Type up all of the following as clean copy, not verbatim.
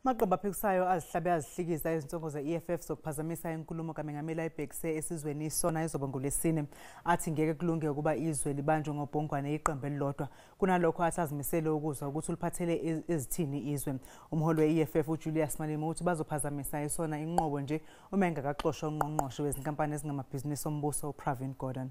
Amaqembu aphikisayo azihlabe azihlikiza izinsongo zeEFF zokuphazamisa inkulomo kaMengameli ayibhekise esizweni iSONA ezoba ngoLwesine. Athi ngeke kulunge ukuba izwe libanjwe ngobhongwane yiqembu elilodwa. Kunalokho athi azimisele ukuzwa ukuthi uliphathele ezithini izwe. Umholi weEFF uJulius Malema uthi bazophazamisa iSONA inqobo nje uma engakaxoshwa ungqongqoshe wezinkampani ezingamabhizinisi ombuso uGordhan.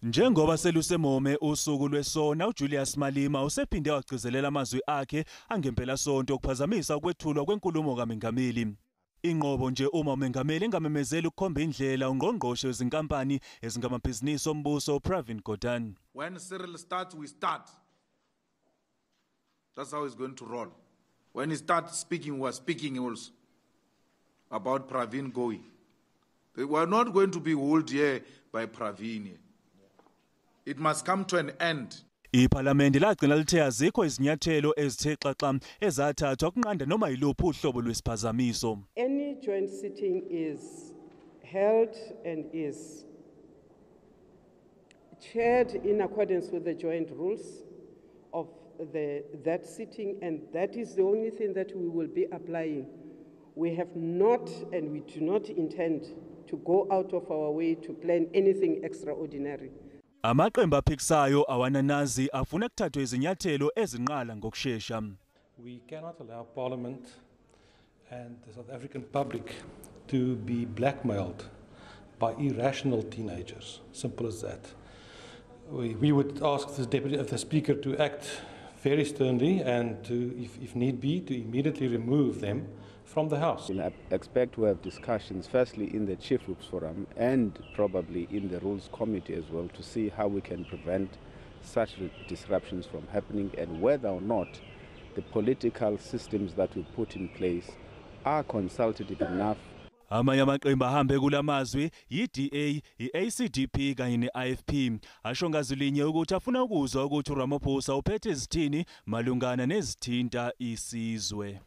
Njengoba selusemome usuku lweSONA, uJulius Malema usephinde wagcizelela amazwi akhe angempela sonto ukuphazamisa ukwethulwa kwenkulumo kaMengameli. Inqobo nje uma uMengameli engamemezeli ukukhomba indlela ungqongqoshe wezinkampani ezingamabhizinisi ombuso Gordhan. When Cyril starts, we start. That's how he's going to roll. When he starts speaking, we're speaking also about Pravin going. We're not going to be ruled here by Pravin. It must come to an end. Iparlamente lagcina lithe azikho izinyathelo ezithe xaxa ezathathwa ukunqanda noma yiluphi uhlobo lwesiphazamiso. Any joint sitting is held and is chaired in accordance with the joint rules of that sitting, and that is the only thing that we will be applying. We have not and we do not intend to go out of our way to plan anything extraordinary. Amaqembu aphikisayo awananazi afuna kuthathwe izinyathelo ezinqala ngokusheshsha. We cannot allow Parliament and the South African public to be blackmailed by irrational teenagers. Simple as that. We would ask the Speaker to act very sternly and to, if need be, to immediately remove them from the House. I expect to have discussions firstly in the Chief Whips Forum and probably in the Rules Committee as well to see how we can prevent such disruptions from happening and whether or not the political systems that we put in place are consultative enough. Amanye amaqembu ahambe kulamazwi yiDA, iACDP kanye neIFP asho ngazulinye ukuthi afuna ukuzwa ukuthi uRamaphosa uphethe izithini malungana nezithinta isizwe.